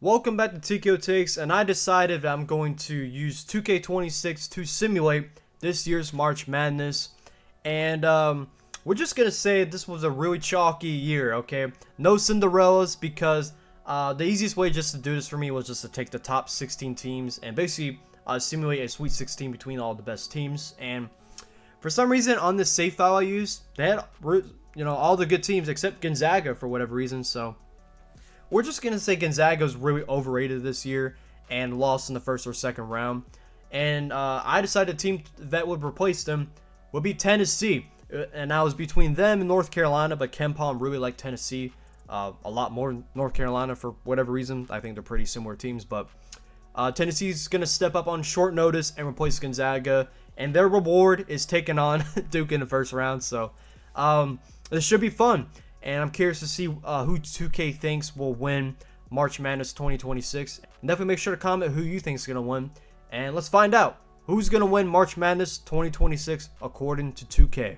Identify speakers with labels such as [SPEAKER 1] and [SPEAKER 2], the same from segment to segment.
[SPEAKER 1] Welcome back to TKO Takes, and I decided that I'm going to use 2K26 to simulate this year's March Madness. And we're just going to say this was a really chalky year, okay? No Cinderellas, because the easiest way just to do this for me was just to take the top 16 teams and basically simulate a Sweet 16 between all the best teams. And for some reason, on this save file I used, they had all the good teams except Gonzaga for whatever reason, so we're just going to say Gonzaga's really overrated this year and lost in the first or second round. And I decided a team that would replace them would be Tennessee. And I was between them and North Carolina, but KenPom really liked Tennessee a lot more than North Carolina for whatever reason. I think they're pretty similar teams, but Tennessee's going to step up on short notice and replace Gonzaga. And their reward is taking on Duke in the first round. So this should be fun. And I'm curious to see who 2K thinks will win March Madness 2026. And definitely make sure to comment who you think is going to win. And let's find out who's going to win March Madness 2026 according to 2K.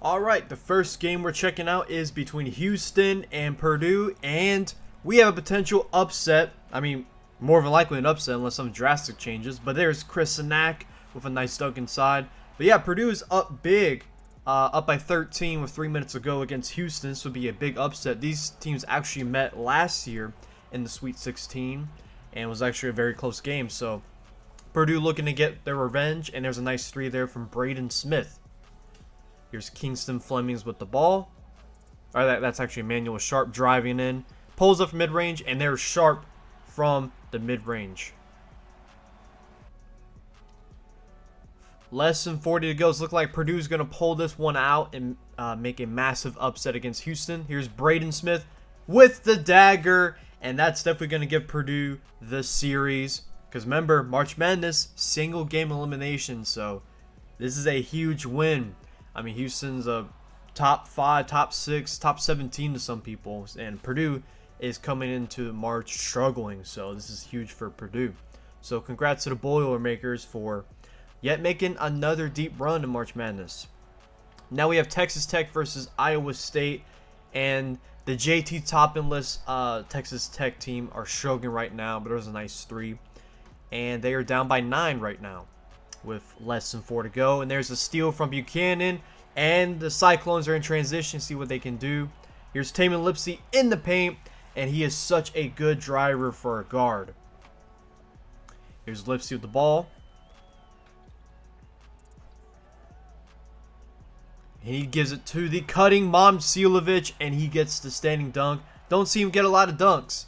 [SPEAKER 1] Alright, the first game we're checking out is between Houston and Purdue. And we have a potential upset. I mean, more than likely an upset unless some drastic changes. But there's Chris Sinak with a nice dunk inside. But yeah, Purdue is up big. Up by 13 with 3 minutes to go against Houston. This would be a big upset. These teams actually met last year in the Sweet 16, and it was actually a very close game. So Purdue looking to get their revenge, and there's a nice three there from Braden Smith. Here's Kingston Flemings with the ball. All right, that's actually Emmanuel Sharp driving in. Pulls up from mid-range, and there's Sharp from the mid-range. Less than 40 to go. It looks like Purdue's going to pull this one out and make a massive upset against Houston. Here's Braden Smith with the dagger. And that's definitely going to give Purdue the series. Because remember, March Madness, single game elimination. So this is a huge win. I mean, Houston's a top 5, top 6, top 17 to some people. And Purdue is coming into March struggling. So this is huge for Purdue. So congrats to the Boilermakers for yet making another deep run in March Madness. Now we have Texas Tech versus Iowa State, and the JT Toppin-less Texas Tech team are struggling right now, but there's a nice three. And they are down by 9 right now with less than 4 to go. And there's a steal from Buchanan, and the Cyclones are in transition. See what they can do. Here's Taman Lipsey in the paint, and he is such a good driver for a guard. Here's Lipsey with the ball. And he gives it to the cutting Momcilovic, and he gets the standing dunk. Don't see him get a lot of dunks.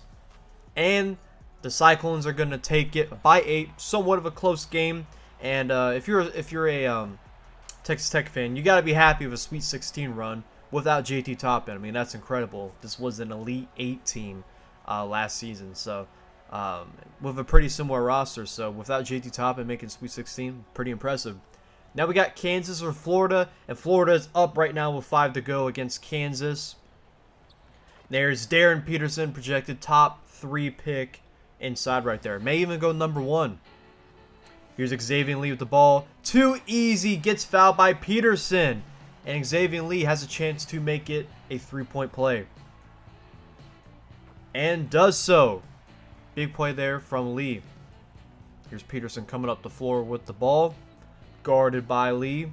[SPEAKER 1] And the Cyclones are going to take it by 8. Somewhat of a close game. And if you're a Texas Tech fan, you got to be happy with a Sweet 16 run without JT Toppin. I mean, that's incredible. This was an Elite 8 team last season. So with a pretty similar roster. So without JT Toppin making Sweet 16, pretty impressive. Now we got Kansas or Florida, and Florida is up right now with 5 to go against Kansas. There's Darren Peterson, projected top 3 pick inside right there. May even go number 1. Here's Xavier Lee with the ball. Too easy, gets fouled by Peterson. And Xavier Lee has a chance to make it a 3-point play. And does so. Big play there from Lee. Here's Peterson coming up the floor with the ball. Guarded by Lee.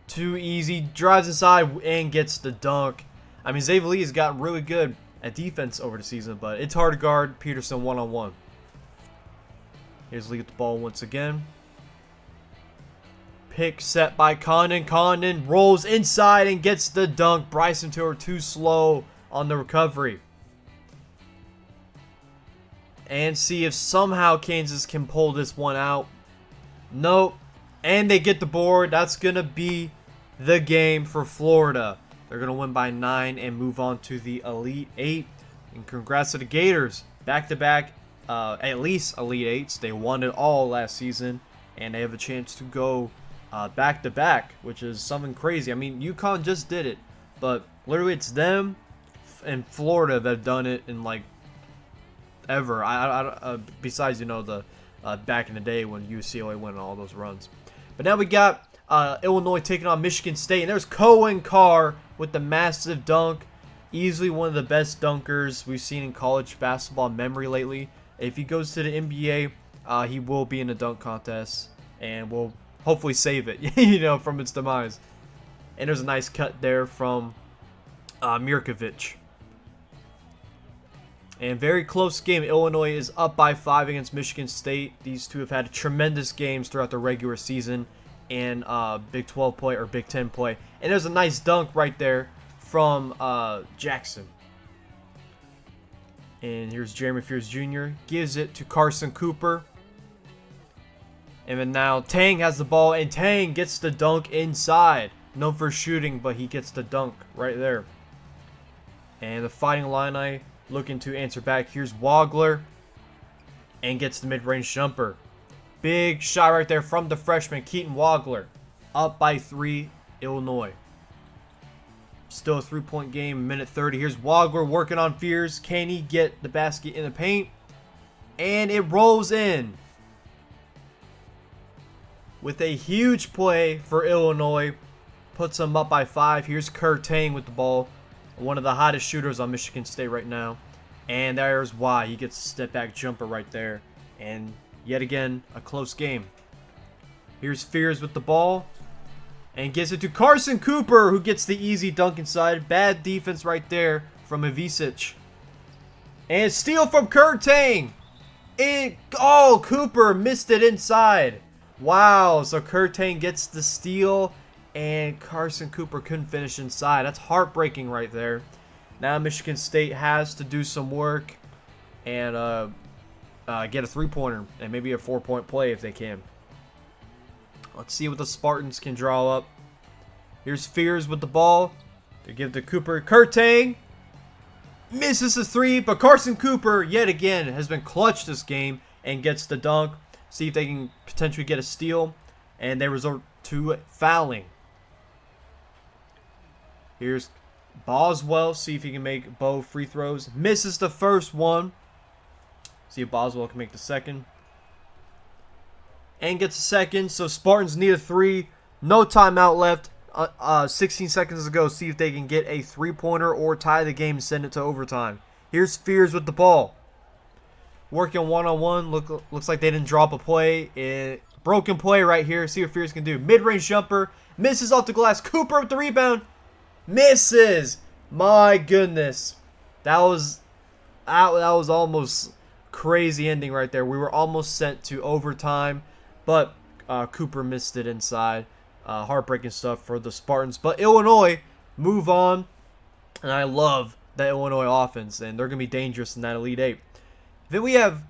[SPEAKER 1] Too easy. Drives inside and gets the dunk. I mean, Xavier Lee has gotten really good at defense over the season, but it's hard to guard Peterson one-on-one. Here's Lee with the ball once again. Pick set by Condon. Condon rolls inside and gets the dunk. Bryson Tiller too slow on the recovery. And see if somehow Kansas can pull this one out. Nope. And they get the board. That's going to be the game for Florida. They're going to win by 9 and move on to the Elite 8. And congrats to the Gators. Back-to-back, at least Elite 8s. They won it all last season. And they have a chance to go back-to-back, which is something crazy. I mean, Yukon just did it. But literally it's them and Florida that have done it in, like, ever. Besides, the back in the day when UCLA went on all those runs. But now we got Illinois taking on Michigan State. And there's Cohen Carr with the massive dunk. Easily one of the best dunkers we've seen in college basketball memory lately. If he goes to the NBA, he will be in a dunk contest and will hopefully save it, from its demise. And there's a nice cut there from Mirkovic. And very close game. Illinois is up by 5 against Michigan State. These two have had tremendous games throughout the regular season and Big 12 play or Big 10 play. And there's a nice dunk right there from Jackson. And here's Jeremy Fears Jr. Gives it to Carson Cooper. And then now Tang has the ball, and Tang gets the dunk inside. Known for shooting, but he gets the dunk right there. And the Fighting Illini looking to answer back. Here's Wagler. And gets the mid-range jumper. Big shot right there from the freshman, Keaton Wagler. Up by 3, Illinois. Still a 3-point game, minute 30. Here's Wagler working on Fears. Can he get the basket in the paint? And it rolls in. With a huge play for Illinois. Puts them up by 5. Here's Kerr Tang with the ball. One of the hottest shooters on Michigan State right now. And there's why. He gets a step back jumper right there. And yet again, a close game. Here's Fears with the ball. And gives it to Carson Cooper, who gets the easy dunk inside. Bad defense right there from Ivisic. And steal from Kerr Tang. Cooper missed it inside. Wow, so Kerr Tang gets the steal. And Carson Cooper couldn't finish inside. That's heartbreaking right there. Now Michigan State has to do some work and get a 3-pointer and maybe a 4-point play if they can. Let's see what the Spartans can draw up. Here's Fears with the ball. They give to Cooper. Kerr Tang misses the 3, but Carson Cooper yet again has been clutch this game and gets the dunk. See if they can potentially get a steal. And they resort to fouling. Here's Boswell. See if he can make both free throws. Misses the first one. See if Boswell can make the second. And gets a second. So Spartans need a 3. No timeout left. 16 seconds to go. See if they can get a 3-pointer or tie the game and send it to overtime. Here's Fears with the ball. Working one-on-one. Looks like they didn't drop a play. Broken play right here. See what Fears can do. Mid-range jumper. Misses off the glass. Cooper with the rebound. Misses. My goodness. That was almost crazy ending right there. We were almost sent to overtime. But Cooper missed it inside. Heartbreaking stuff for the Spartans. But Illinois move on. And I love the Illinois offense. And they're going to be dangerous in that Elite 8. Then we have,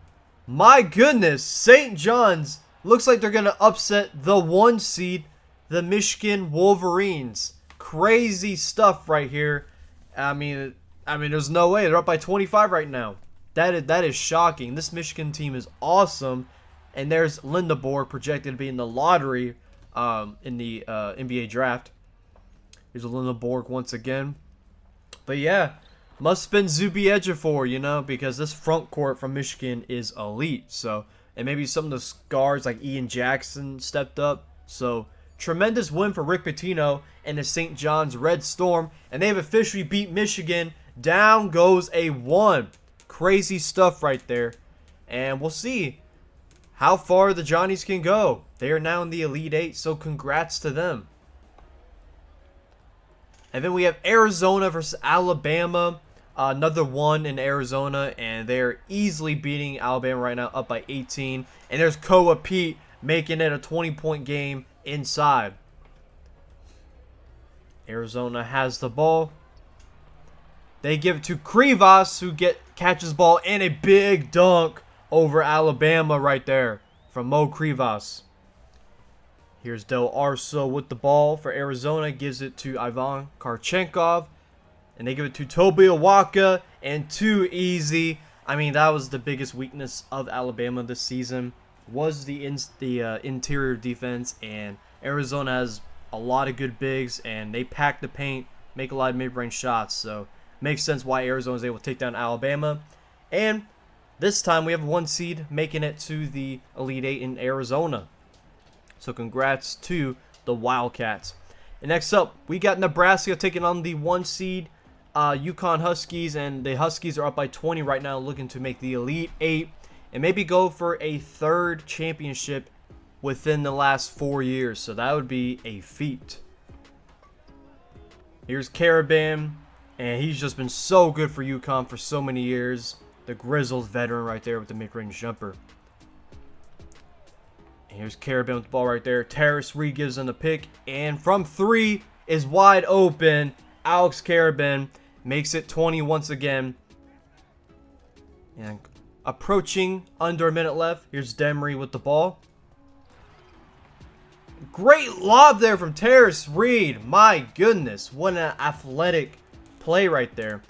[SPEAKER 1] my goodness, St. John's. Looks like they're going to upset the 1 seed, the Michigan Wolverines. Crazy stuff right here. I mean, there's no way. They're up by 25 right now. That is shocking. This Michigan team is awesome. And there's Lindeborg projected to be in the lottery in the NBA draft. Here's a Lindeborg once again. But yeah, must have been Zuby Ejiofor, because this front court from Michigan is elite. So, and maybe some of the guards like Ian Jackson stepped up. So, tremendous win for Rick Pitino and the St. John's Red Storm. And they have officially beat Michigan. Down goes a 1. Crazy stuff right there. And we'll see how far the Johnnies can go. They are now in the Elite 8, so congrats to them. And then we have Arizona versus Alabama. Another one in Arizona, and they're easily beating Alabama right now, up by 18. And there's Koa Pete making it a 20-point game inside. Arizona has the ball. They give it to Krivas, who catches ball and a big dunk over Alabama right there from Mo Krivas. Here's Del Arso with the ball for Arizona. Gives it to Ivan Karchenkov. And they give it to Toby Awaka. And too easy. I mean, that was the biggest weakness of Alabama this season. Was the interior defense. And Arizona has a lot of good bigs. And they pack the paint. Make a lot of mid-range shots. So, makes sense why Arizona is able to take down Alabama. And this time we have 1 seed making it to the Elite 8 in Arizona. So congrats to the Wildcats. And next up, we got Nebraska taking on the 1 seed Yukon Huskies, and the Huskies are up by 20 right now, looking to make the Elite Eight and maybe go for a third championship within the last 4 years. So that would be a feat. Here's Caravan, and he's just been so good for Yukon for so many years. The Grizzles veteran right there with the mid-range jumper. And here's Caravan with the ball right there. Terrace Reed gives him the pick, and from 3 is wide open. Alex Caravan makes it 20 once again. And approaching under a minute left. Here's Demery with the ball. Great lob there from Terrace Reed. My goodness, what an athletic play right there.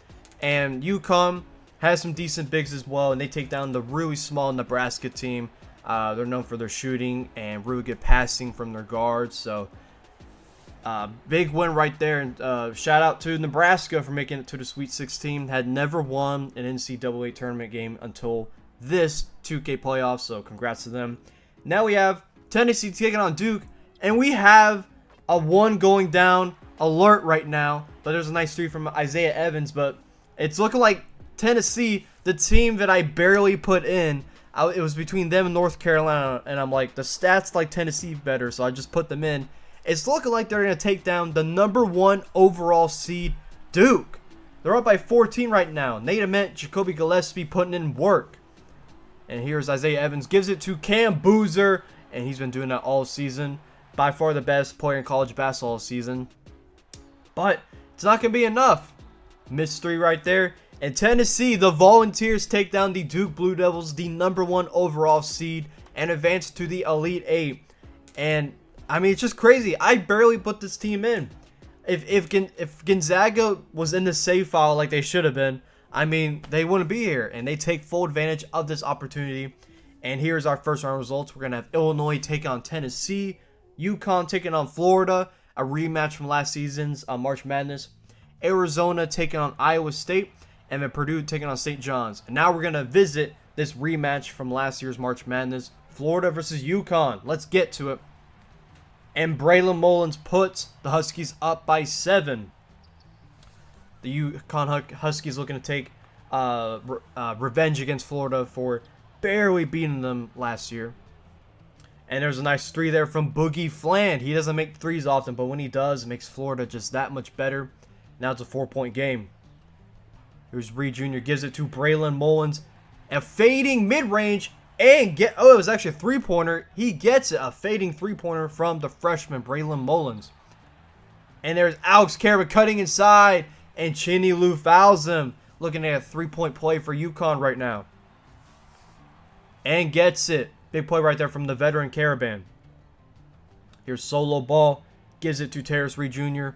[SPEAKER 1] And Yukon has some decent bigs as well, and they take down the really small Nebraska team. They're known for their shooting and really good passing from their guards. So big win right there. And shout out to Nebraska for making it to the Sweet 16. Had never won an NCAA tournament game until this 2K playoff. So congrats to them. Now we have Tennessee taking on Duke. And we have a 1 going down alert right now. But there's a nice 3 from Isaiah Evans. But it's looking like Tennessee, the team that I barely put in, it was between them and North Carolina. And I'm like, the stats like Tennessee better. So I just put them in. It's looking like they're going to take down the #1 overall seed, Duke. They're up by 14 right now. Nate Ament, Jacoby Gillespie putting in work. And here's Isaiah Evans. Gives it to Cam Boozer. And he's been doing that all season. By far the best player in college basketball all season. But it's not going to be enough. Missed 3 right there. And Tennessee, the Volunteers take down the Duke Blue Devils, the #1 overall seed, and advance to the Elite Eight. And I mean, it's just crazy. I barely put this team in. If Gonzaga was in the save file like they should have been, I mean, they wouldn't be here. And they take full advantage of this opportunity. And here's our first round results. We're going to have Illinois take on Tennessee. Yukon taking on Florida, a rematch from last season's March Madness. Arizona taking on Iowa State, and then Purdue taking on St. John's. And now we're going to visit this rematch from last year's March Madness, Florida versus Yukon. Let's get to it. And Braylon Mullins puts the Huskies up by 7. The Yukon Huskies looking to take revenge against Florida for barely beating them last year. And there's a nice 3 there from Boogie Fland. He doesn't make 3s often, but when he does, it makes Florida just that much better. Now it's a 4-point game. Here's Reed Jr. gives it to Braylon Mullins. A fading mid-range. And it was actually a 3-pointer. He gets it. A fading 3-pointer from the freshman, Braylon Mullins. And there's Alex Caravan cutting inside. And Chinny Lou fouls him. Looking at a 3-point play for Yukon right now. And gets it. Big play right there from the veteran Caravan. Here's solo ball. Gives it to Terrace Reed Jr.,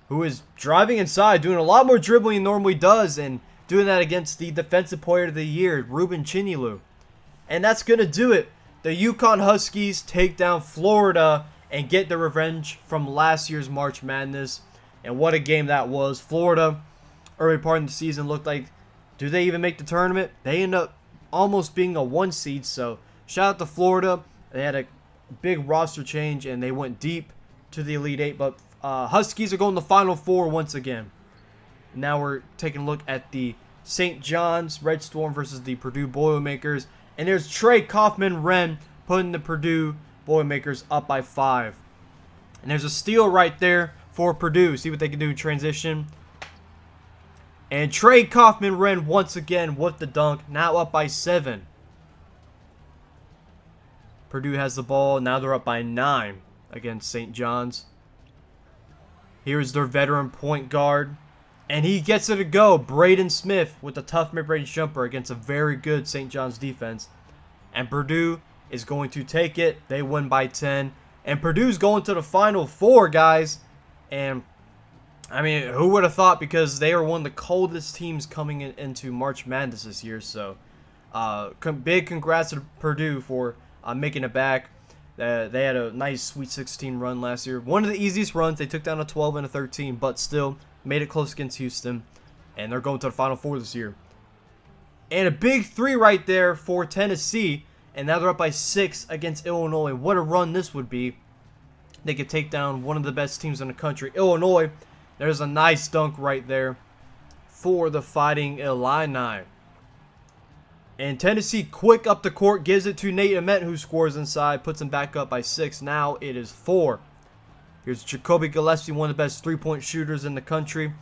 [SPEAKER 1] who is driving inside, doing a lot more dribbling than normally does, and doing that against the defensive player of the year, Ruben Chinilu. And that's going to do it. The Yukon Huskies take down Florida and get the revenge from last year's March Madness. And what a game that was. Florida, early part of the season, looked like, do they even make the tournament? They end up almost being a 1 seed, so shout out to Florida. They had a big roster change, and they went deep to the Elite Eight. But Huskies are going to the Final Four once again. Now we're taking a look at the St. John's Red Storm versus the Purdue Boilermakers. And there's Trey Kaufman-Wren putting the Purdue Boilermakers up by 5. And there's a steal right there for Purdue. See what they can do in transition. And Trey Kaufman-Wren once again with the dunk. Now up by 7. Purdue has the ball. Now they're up by 9 against St. John's. Here's their veteran point guard. And he gets it to go. Braden Smith with a tough mid-range jumper against a very good St. John's defense. And Purdue is going to take it. They win by 10. And Purdue's going to the Final Four, guys. And, I mean, who would have thought? Because they are one of the coldest teams coming into March Madness this year. So, big congrats to Purdue for making it back. They had a nice Sweet 16 run last year. One of the easiest runs. They took down a 12 and a 13, but still made it close against Houston. And they're going to the Final Four this year. And a big 3 right there for Tennessee. And now they're up by 6 against Illinois. What a run this would be. They could take down one of the best teams in the country, Illinois. There's a nice dunk right there. for the Fighting Illini. And Tennessee quick up the court, gives it to Nate Ament, who scores inside, puts him back up by 6. Now it is 4. Here's Jacoby Gillespie, one of the best three-point shooters in the country.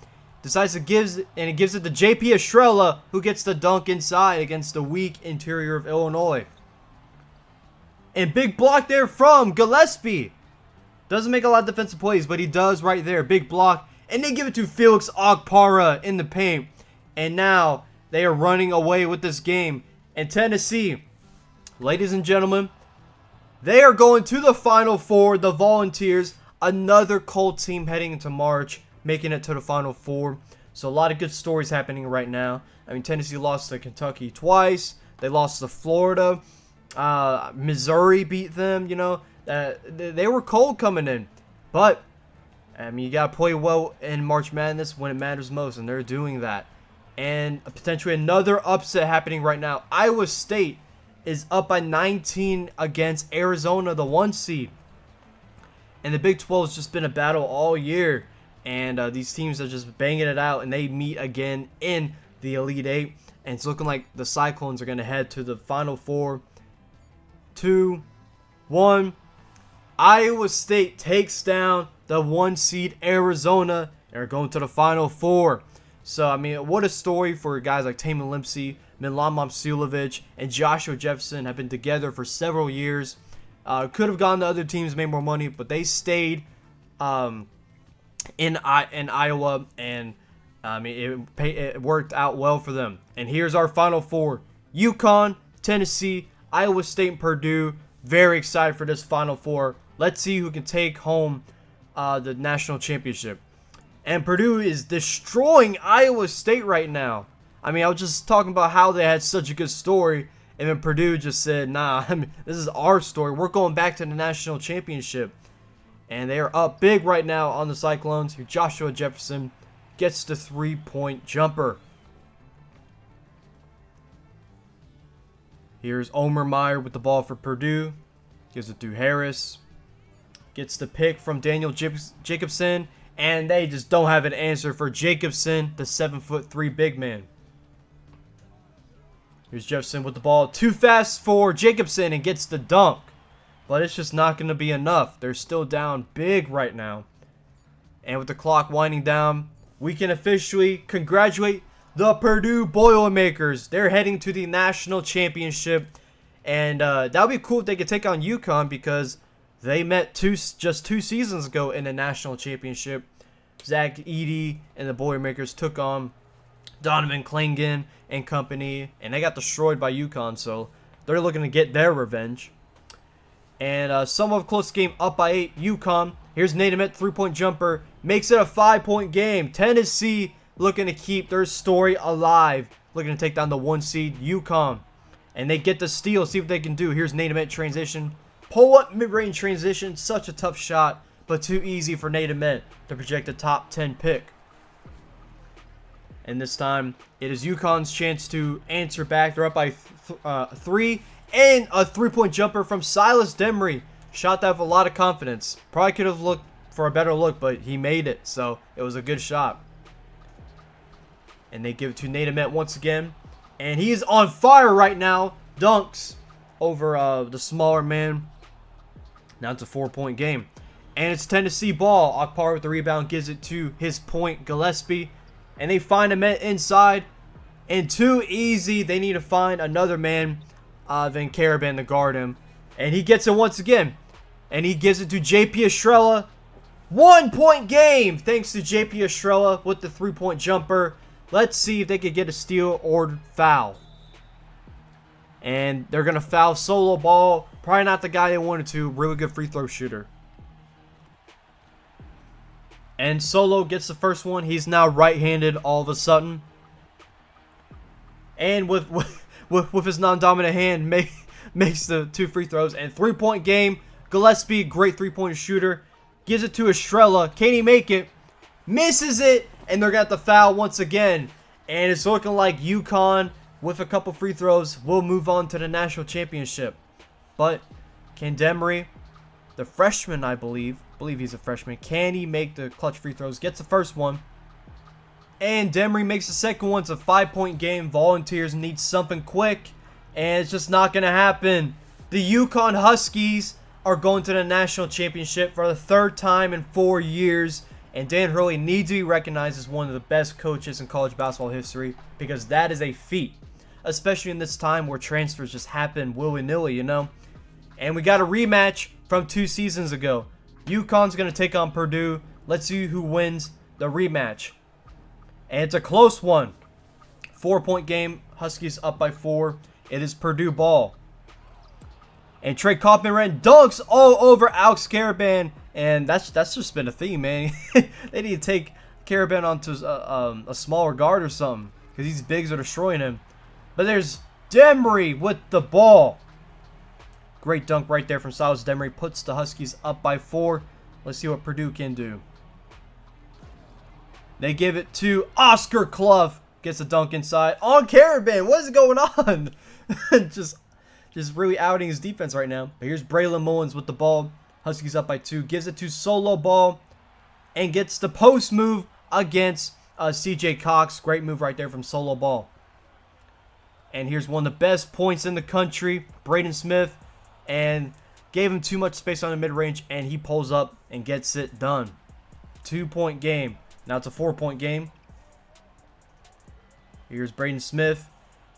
[SPEAKER 1] Decides to gives it to JP Estrella, who gets the dunk inside against the weak interior of Illinois. And big block there from Gillespie. Doesn't make a lot of defensive plays, but he does right there. Big block. And they give it to Felix Okpara in the paint. And now they are running away with this game. And Tennessee, ladies and gentlemen, they are going to the Final Four. The Volunteers, another cold team heading into March, making it to the Final Four. So a lot of good stories happening right now. I mean, Tennessee lost to Kentucky twice. They lost to Florida. Missouri beat them. You know, they were cold coming in. But, I mean, you got to play well in March Madness when it matters most, and they're doing that. And potentially another upset happening right now. Iowa State is up by 19 against Arizona, the 1 seed. And the Big 12 has just been a battle all year. And these teams are just banging it out, and they meet again in the Elite Eight. And it's looking like the Cyclones are going to head to the Final Four. 2, 1. Iowa State takes down the 1 seed Arizona and are going to the Final Four. So, I mean, what a story for guys like Taman Limpsey, Milan Momcilovic, and Joshua Jefferson. Have been together for several years. Could have gone to other teams, made more money, but they stayed in Iowa, and I mean, it worked out well for them. And here's our Final Four: Yukon, Tennessee, Iowa State, and Purdue. Very excited for this Final Four. Let's see who can take home the national championship. And Purdue is destroying Iowa State right now. I mean, I was just talking about how they had such a good story, and then Purdue just said, nah, I mean, this is our story. We're going back to the national championship. And they are up big right now on the Cyclones. Joshua Jefferson gets the three-point jumper. Here's Omer Meyer with the ball for Purdue. Gives it to Harris. Gets the pick from Daniel Jacobson. And they just don't have an answer for Jacobson, the 7'3" big man. Here's Jefferson with the ball. Too fast for Jacobson and gets the dunk. But it's just not going to be enough. They're still down big right now. And with the clock winding down, we can officially congratulate the Purdue Boilermakers. They're heading to the national championship. And that would be cool if they could take on Yukon, because they met just two seasons ago in the national championship. Zach Edey and the Boilermakers took on Donovan Clingan and company, and they got destroyed by Yukon, so they're looking to get their revenge. And somewhat of a close game, up by 8, Yukon. Here's Nate Ament, three-point jumper, makes it a 5-point game. Tennessee looking to keep their story alive, looking to take down the 1 seed Yukon. And they get the steal, see what they can do. Here's Nate Ament transition. Pull-up mid-range transition, such a tough shot, but too easy for Nate Ament to project a top 10 pick. And this time, it is Yukon's chance to answer back. They're up by 3. And a three-point jumper from Silas Demery. Shot that with a lot of confidence. Probably could have looked for a better look, but he made it. So, it was a good shot. And they give it to Nate Ament once again. And he is on fire right now. Dunks over the smaller man. Now it's a 4-point game. And it's Tennessee ball. Okpara with the rebound gives it to his point, Gillespie. And they find Ament inside. And too easy. They need to find another man than Caravan to guard him. And he gets it once again. And he gives it to JP Estrella. 1-point game. Thanks to JP Estrella with the 3-point jumper. Let's see if they could get a steal or foul. And they're going to foul Solo Ball. Probably not the guy they wanted to. Really good free throw shooter. And Solo gets the first one. He's now right-handed all of a sudden. And with his non-dominant hand, makes the 2 free throws. And 3-point game. Gillespie, great 3-point shooter. Gives it to Estrella. Can he make it? Misses it. And they're going to have to foul once again. And it's looking like Yukon, with a couple free throws, will move on to the national championship. But can Demery, the freshman, I believe he's a freshman, can he make the clutch free throws? Gets the first one. And Demery makes the second one. It's a 5-point game. Volunteers need something quick, and it's just not going to happen. The Yukon Huskies are going to the national championship for the third time in 4 years. And Dan Hurley needs to be recognized as one of the best coaches in college basketball history, because that is a feat, especially in this time where transfers just happen willy-nilly, you know. And we got a rematch from 2 seasons ago. UConn's going to take on Purdue. Let's see who wins the rematch. And it's a close one. 4-point game. Huskies up by 4. It is Purdue ball. And Trey Kaufman dunks all over Alex Caravan. And that's just been a theme, man. They need to take Caravan onto a smaller guard or something, because these bigs are destroying him. But there's Demery with the ball. Great dunk right there from Silas Demery. Puts the Huskies up by 4. Let's see what Purdue can do. They give it to Oscar Clough. Gets a dunk inside on Caravan. What is going on? just really outing his defense right now. But here's Braylon Mullins with the ball. Huskies up by 2. Gives it to Solo Ball. And gets the post move against CJ Cox. Great move right there from Solo Ball. And here's one of the best points in the country. Braden Smith. And gave him too much space on the mid-range. And he pulls up and gets it done. 2-point game. Now it's a 4-point game. Here's Braden Smith.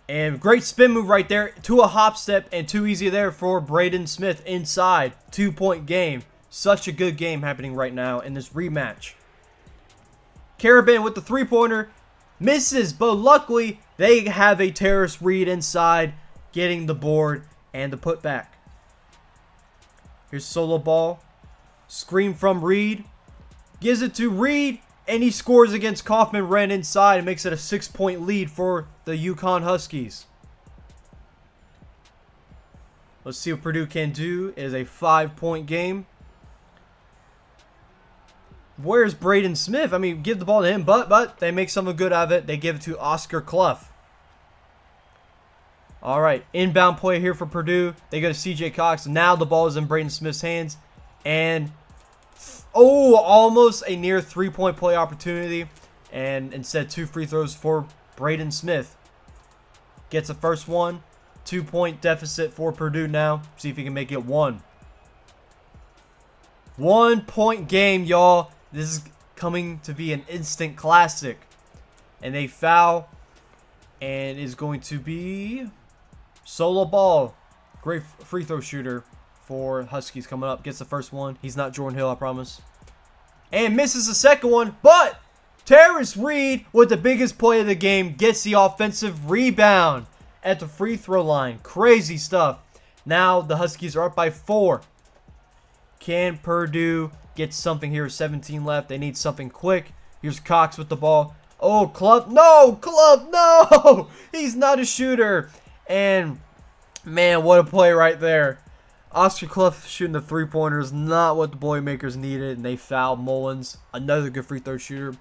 [SPEAKER 1] And great spin move right there. To a hop step and too easy there for Braden Smith inside. 2-point game. Such a good game happening right now in this rematch. Caravan with the 3-pointer. Misses, but luckily they have a terrace read inside, getting the board and the putback. Here's Solo Ball. Screen from Reed. Gives it to Reed. And he scores against Kaufman Wren inside and makes it a 6-point lead for the Yukon Huskies. Let's see what Purdue can do. It is a 5-point game. Where's Braden Smith? I mean, give the ball to him, but they make something good out of it. They give it to Oscar Clough. All right, inbound play here for Purdue. They go to CJ Cox. Now the ball is in Braden Smith's hands. And almost a near 3-point play opportunity. And instead 2 free throws for Braden Smith. Gets the first one. 2-point deficit for Purdue now. See if he can make it 1. 1-point game, y'all. This is coming to be an instant classic. And they foul. And is going to be Solo Ball. Great free throw shooter for Huskies coming up. Gets the first one. He's not Jordan Hill, I promise. And misses the second one. But Terrace Reed, with the biggest play of the game, gets the offensive rebound at the free throw line. Crazy stuff. Now the Huskies are up by 4. Can Purdue get something here? 17 left. They need something quick. Here's Cox with the ball. Oh, Clough. No! Clough, no! He's not a shooter. And, man, what a play right there. Oscar Clough shooting the 3-pointer is not what the Boilermakers needed, and they fouled Mullins. Another good free throw shooter.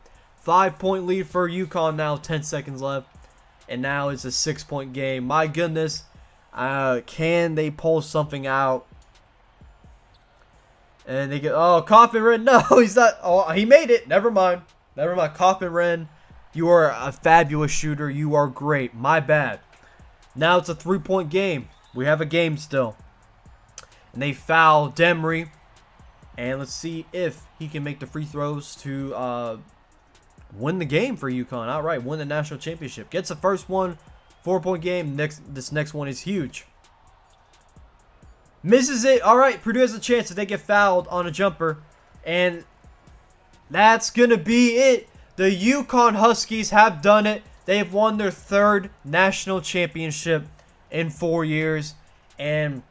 [SPEAKER 1] 5-point lead for UConn now, 10 seconds left. And now it's a 6-point game. My goodness. Can they pull something out? And they get, Kaufman Wren. No, he's not. Oh, he made it. Never mind. Kaufman Wren, you are a fabulous shooter. You are great. My bad. Now it's a 3-point game. We have a game still. And they foul Demery. And let's see if he can make the free throws to win the game for UConn. All right, win the national championship. Gets the first one. 4-point game. This next one is huge. Misses it. All right, Purdue has a chance if they get fouled on a jumper. And that's going to be it. The Yukon Huskies have done it. They have won their 3rd national championship in 4 years. And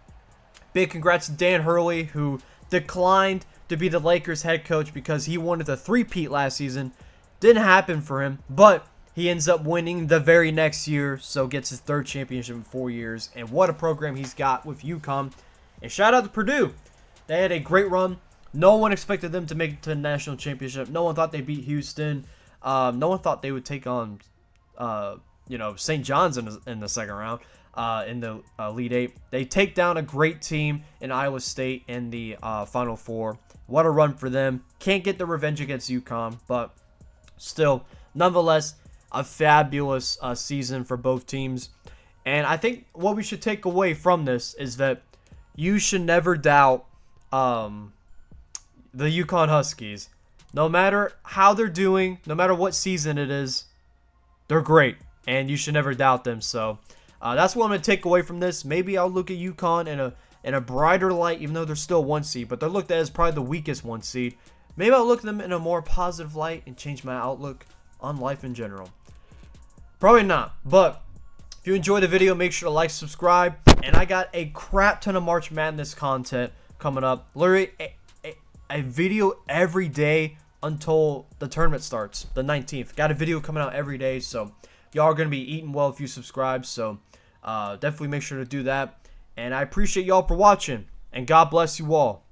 [SPEAKER 1] big congrats to Dan Hurley, who declined to be the Lakers head coach because he wanted a 3-peat last season. Didn't happen for him, but he ends up winning the very next year, so gets his 3rd championship in 4 years. And what a program he's got with UConn. And shout out to Purdue. They had a great run. No one expected them to make it to the national championship. No one thought they'd beat Houston. No one thought they would take on, St. John's in the second round. In the Elite 8. They take down a great team in Iowa State in the Final Four. What a run for them. Can't get the revenge against UConn, but still nonetheless, a fabulous season for both teams. And I think what we should take away from this is that you should never doubt the Yukon Huskies. No matter how they're doing, no matter what season it is, they're great. And you should never doubt them. So that's what I'm going to take away from this. Maybe I'll look at Yukon in a brighter light, even though they're still 1 seed. But they're looked at as probably the weakest 1 seed. Maybe I'll look at them in a more positive light and change my outlook on life in general. Probably not. But if you enjoyed the video, make sure to like, subscribe. And I got a crap ton of March Madness content coming up. Literally a video every day until the tournament starts, the 19th. Got a video coming out every day. So y'all are going to be eating well if you subscribe. So definitely make sure to do that. And I appreciate y'all for watching. And God bless you all.